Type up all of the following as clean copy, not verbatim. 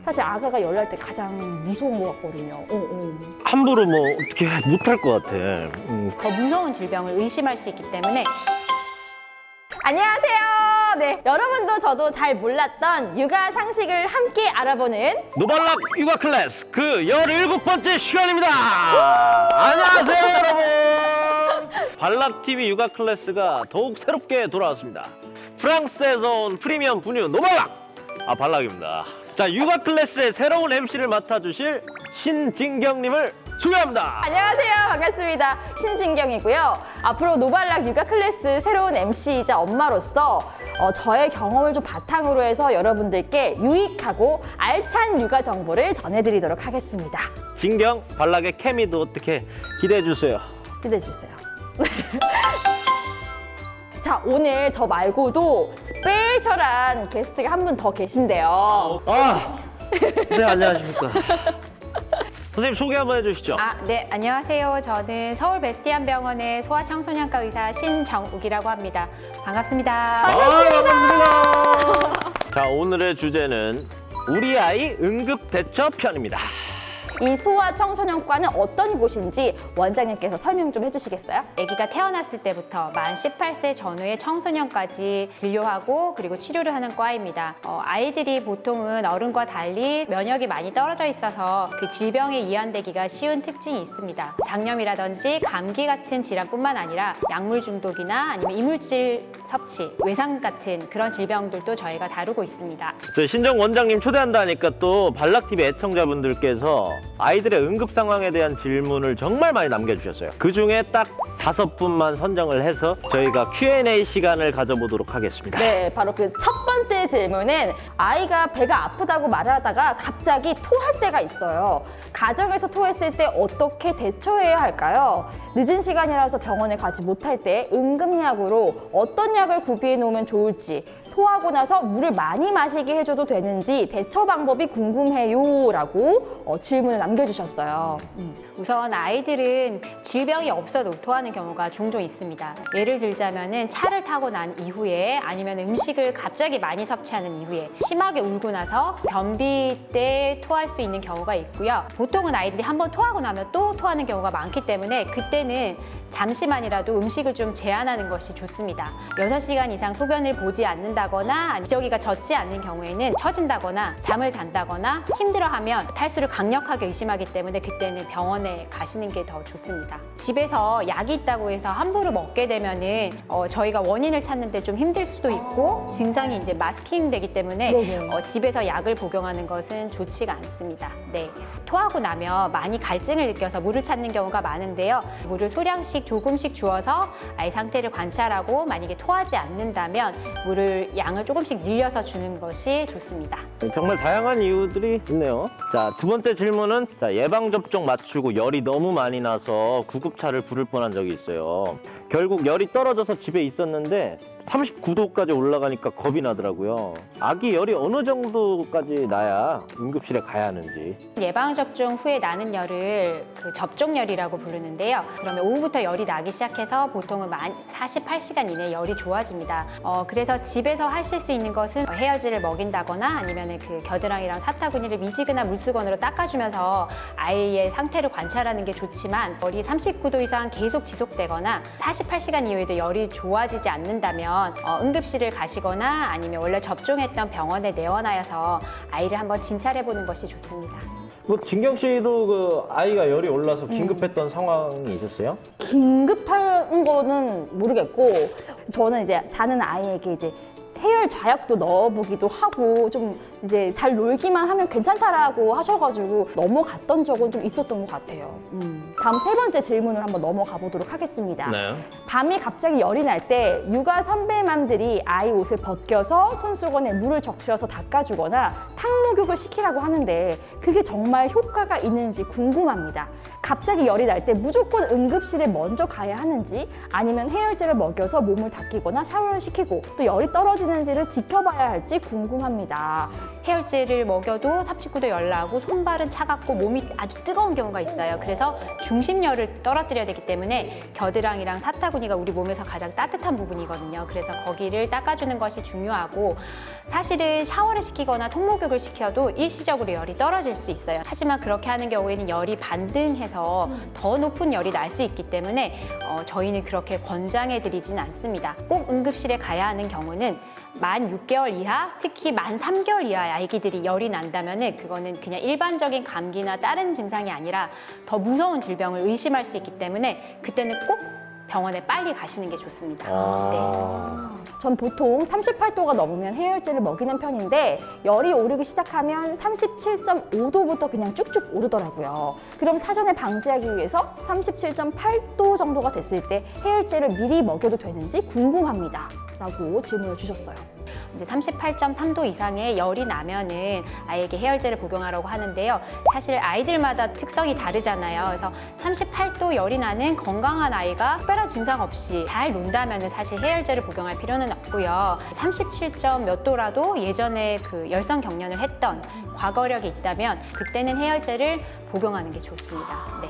사실 아가가 열날 때 가장 무서운 것 같거든요. 함부로 뭐 어떻게 못할 것 같아. 더 무서운 질병을 의심할 수 있기 때문에. 안녕하세요. 네, 여러분도 저도 잘 몰랐던 육아 상식을 함께 알아보는 노발락 육아 클래스 그 17번째 시간입니다. 안녕하세요 여러분. 발락TV 육아 클래스가 더욱 새롭게 돌아왔습니다. 프랑스에서 온 프리미엄 분유 노발락 발락입니다. 자, 육아 클래스의 새로운 MC를 맡아주실 신진경님을 소개합니다. 안녕하세요. 반갑습니다. 신진경이고요. 앞으로 노발락 육아 클래스 새로운 MC이자 엄마로서 저의 경험을 좀 바탕으로 해서 여러분들께 유익하고 알찬 육아 정보를 전해드리도록 하겠습니다. 진경, 발락의 케미도 어떻게 기대해주세요. 기대해주세요. 자, 오늘 저 말고도 스페셜한 게스트가 한 분 더 계신데요. 선생님 안녕하십니까. 선생님 소개 한번 해주시죠. 네, 안녕하세요. 저는 서울 베스티안 병원의 소아청소년과 의사 신정욱이라고 합니다. 반갑습니다. 반갑습니다. 자, 오늘의 주제는 우리 아이 응급 대처 편입니다. 이 소아청소년과는 어떤 곳인지 원장님께서 설명 좀 해주시겠어요? 아기가 태어났을 때부터 만 18세 전후의 청소년까지 진료하고 그리고 치료를 하는 과입니다. 아이들이 보통은 어른과 달리 면역이 많이 떨어져 있어서 그 질병에 이완되기가 쉬운 특징이 있습니다. 장염이라든지 감기 같은 질환뿐만 아니라 약물 중독이나 아니면 이물질 섭취, 외상 같은 그런 질병들도 저희가 다루고 있습니다. 저희 신정 원장님 초대한다니까 또 발락TV 애청자분들께서 아이들의 응급 상황에 대한 질문을 정말 많이 남겨주셨어요. 그중에 딱 5분만 선정을 해서 저희가 Q&A 시간을 가져보도록 하겠습니다. 네, 바로 그 첫 번째 질문은 아이가 배가 아프다고 말을 하다가 갑자기 토할 때가 있어요. 가정에서 토했을 때 어떻게 대처해야 할까요? 늦은 시간이라서 병원에 가지 못할 때 응급약으로 어떤 약을 구비해 놓으면 좋을지, 토하고 나서 물을 많이 마시게 해줘도 되는지 대처 방법이 궁금해요 라고 질문을 남겨주셨어요. 우선 아이들은 질병이 없어도 토하는 경우가 종종 있습니다. 예를 들자면은 차를 타고 난 이후에 아니면 음식을 갑자기 많이 섭취하는 이후에 심하게 울고 나서 변비 때 토할 수 있는 경우가 있고요. 보통은 아이들이 한번 토하고 나면 또 토하는 경우가 많기 때문에 그때는 잠시만이라도 음식을 좀 제한하는 것이 좋습니다. 6시간 이상 소변을 보지 않는다거나 기저귀가 젖지 않는 경우에는 처진다거나 잠을 잔다거나 힘들어하면 탈수를 강력하게 의심하기 때문에 그때는 병원에 가시는 게 더 좋습니다. 집에서 약이 있다고 해서 함부로 먹게 되면은 저희가 원인을 찾는데 좀 힘들 수도 있고 증상이 이제 마스킹 되기 때문에 집에서 약을 복용하는 것은 좋지가 않습니다. 네. 토하고 나면 많이 갈증을 느껴서 물을 찾는 경우가 많은데요. 물을 소량씩 조금씩 주어서 아이 상태를 관찰하고 만약에 토하지 않는다면 물을 양을 조금씩 늘려서 주는 것이 좋습니다. 정말 다양한 이유들이 있네요. 자, 두 번째 질문은 예방접종 맞추고 열이 너무 많이 나서 구급차를 부를 뻔한 적이 있어요. 결국 열이 떨어져서 집에 있었는데 39도까지 올라가니까 겁이 나더라고요. 아기 열이 어느 정도까지 나야 응급실에 가야 하는지. 예방접종 후에 나는 열을 접종열이라고 부르는데요. 그러면 오후부터 열이 나기 시작해서 보통은 48시간 이내에 열이 좋아집니다. 그래서 집에서 하실 수 있는 것은 헤어질을 먹인다거나 아니면 그 겨드랑이랑 사타구니를 미지근한 물수건으로 닦아주면서 아이의 상태를 관찰하는 게 좋지만 열이 39도 이상 계속 지속되거나 48시간 이후에도 열이 좋아지지 않는다면 응급실을 가시거나 아니면 원래 접종했던 병원에 내원하여서 아이를 한번 진찰해보는 것이 좋습니다. 진경 씨도 그 아이가 열이 올라서 긴급했던 상황이 있었어요? 긴급한 거는 모르겠고 저는 이제 자는 아이에게 이제 해열 좌약도 넣어보기도 하고 좀 이제 잘 놀기만 하면 괜찮다라고 하셔가지고 넘어갔던 적은 좀 있었던 것 같아요. 다음 세 번째 질문을 한번 넘어가 보도록 하겠습니다. 네. 밤에 갑자기 열이 날 때 육아 선배맘들이 아이 옷을 벗겨서 손수건에 물을 적셔서 닦아주거나 탕목욕을 시키라고 하는데 그게 정말 효과가 있는지 궁금합니다. 갑자기 열이 날 때 무조건 응급실에 먼저 가야 하는지 아니면 해열제를 먹여서 몸을 닦이거나 샤워를 시키고 또 열이 떨어지는 괜찮은지를 지켜봐야 할지 궁금합니다. 해열제를 먹여도 39도 열 나고 손발은 차갑고 몸이 아주 뜨거운 경우가 있어요. 그래서 중심열을 떨어뜨려야 되기 때문에 겨드랑이랑 사타구니가 우리 몸에서 가장 따뜻한 부분이거든요. 그래서 거기를 닦아주는 것이 중요하고 사실은 샤워를 시키거나 통목욕을 시켜도 일시적으로 열이 떨어질 수 있어요. 하지만 그렇게 하는 경우에는 열이 반등해서 더 높은 열이 날 수 있기 때문에 저희는 그렇게 권장해드리진 않습니다. 꼭 응급실에 가야 하는 경우는 만 6개월 이하, 특히 만 3개월 이하의 아기들이 열이 난다면은 그거는 그냥 일반적인 감기나 다른 증상이 아니라 더 무서운 질병을 의심할 수 있기 때문에 그때는 꼭 병원에 빨리 가시는 게 좋습니다. 전 보통 38도가 넘으면 해열제를 먹이는 편인데 열이 오르기 시작하면 37.5도부터 그냥 쭉쭉 오르더라고요. 그럼 사전에 방지하기 위해서 37.8도 정도가 됐을 때 해열제를 미리 먹여도 되는지 궁금합니다. 라고 질문을 주셨어요. 이제 38.3도 이상의 열이 나면은 아이에게 해열제를 복용하라고 하는데요. 사실 아이들마다 특성이 다르잖아요. 그래서 38도 열이 나는 건강한 아이가 특별한 증상 없이 잘 논다면은 사실 해열제를 복용할 필요는 없고요. 37점 몇 도라도 예전에 그 열성 경련을 했던 과거력이 있다면 그때는 해열제를 복용하는 게 좋습니다. 네.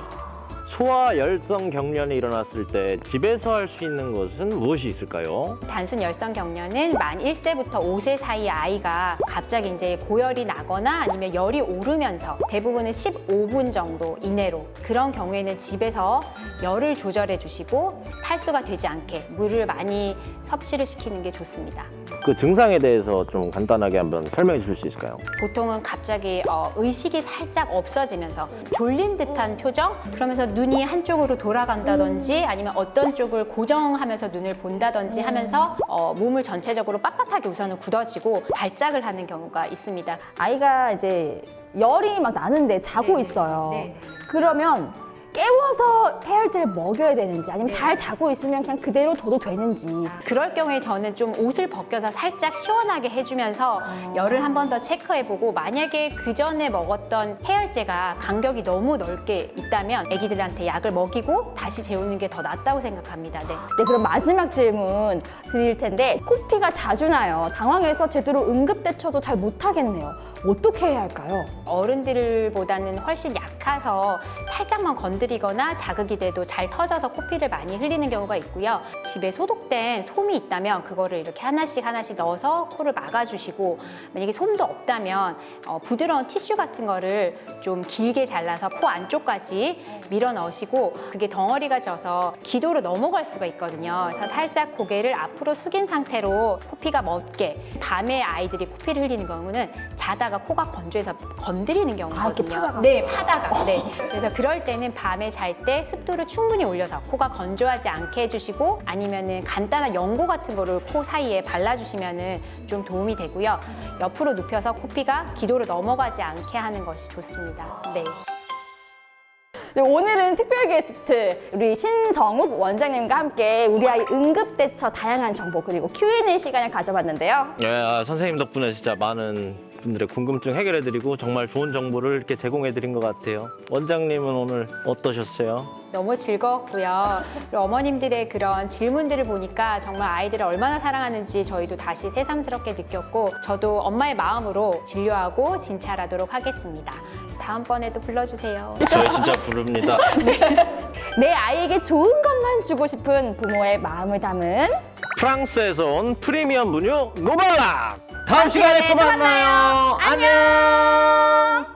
소아 열성 경련이 일어났을 때 집에서 할 수 있는 것은 무엇이 있을까요? 단순 열성 경련은 만 1세부터 5세 사이의 아이가 갑자기 이제 고열이 나거나 아니면 열이 오르면서 대부분은 15분 정도 이내로 그런 경우에는 집에서 열을 조절해 주시고 탈수가 되지 않게 물을 많이 섭취를 시키는 게 좋습니다. 그 증상에 대해서 좀 간단하게 한번 설명해 주실 수 있을까요? 보통은 갑자기 의식이 살짝 없어지면서 졸린 듯한 표정? 그러면서 눈이 한쪽으로 돌아간다든지 아니면 어떤 쪽을 고정하면서 눈을 본다든지 하면서 몸을 전체적으로 빳빳하게 우선은 굳어지고 발작을 하는 경우가 있습니다. 아이가 이제 열이 막 나는데 자고 네. 있어요. 네. 그러면 깨워서 해열제를 먹여야 되는지 아니면 잘 자고 있으면 그냥 그대로 둬도 되는지. 그럴 경우에 저는 좀 옷을 벗겨서 살짝 시원하게 해주면서 열을 한 번 더 체크해보고 만약에 그 전에 먹었던 해열제가 간격이 너무 넓게 있다면 아기들한테 약을 먹이고 다시 재우는 게 더 낫다고 생각합니다. 네. 네, 그럼 마지막 질문 드릴 텐데 코피가 자주 나요. 당황해서 제대로 응급대처도 잘 못하겠네요. 어떻게 해야 할까요? 어른들보다는 훨씬 약해서 살짝만 건드리거나 자극이 돼도 잘 터져서 코피를 많이 흘리는 경우가 있고요. 집에 소독된 솜이 있다면 그거를 이렇게 하나씩 넣어서 코를 막아주시고 만약에 솜도 없다면 부드러운 티슈 같은 거를 좀 길게 잘라서 코 안쪽까지 밀어 넣으시고 그게 덩어리가 져서 기도로 넘어갈 수가 있거든요. 그래서 살짝 고개를 앞으로 숙인 상태로 코피가 멎게 밤에 아이들이 코피를 흘리는 경우는 자다가 코가 건조해서 건드리는 경우거든요. 이렇게 파다가? 네, 파다가. 네. 그래서 그럴 때는 밤에 잘 때 습도를 충분히 올려서 코가 건조하지 않게 해주시고 아니면은 간단한 연고 같은 거를 코 사이에 발라주시면은 좀 도움이 되고요. 옆으로 눕혀서 코피가 기도로 넘어가지 않게 하는 것이 좋습니다. 네. 네, 오늘은 특별 게스트 우리 신정욱 원장님과 함께 우리 아이 응급대처 다양한 정보 그리고 Q&A 시간을 가져봤는데요. 예, 선생님 덕분에 진짜 많은 분들의 궁금증 해결해드리고 정말 좋은 정보를 이렇게 제공해드린 것 같아요. 원장님은 오늘 어떠셨어요? 너무 즐거웠고요. 그리고 어머님들의 그런 질문들을 보니까 정말 아이들을 얼마나 사랑하는지 저희도 다시 새삼스럽게 느꼈고 저도 엄마의 마음으로 진료하고 진찰하도록 하겠습니다. 다음번에도 불러주세요. 저희 진짜 부릅니다. 내 아이에게 좋은 것만 주고 싶은 부모의 마음을 담은 프랑스에서 온 프리미엄 분유 노발락! 다음 시간에 또 만나요. 안녕!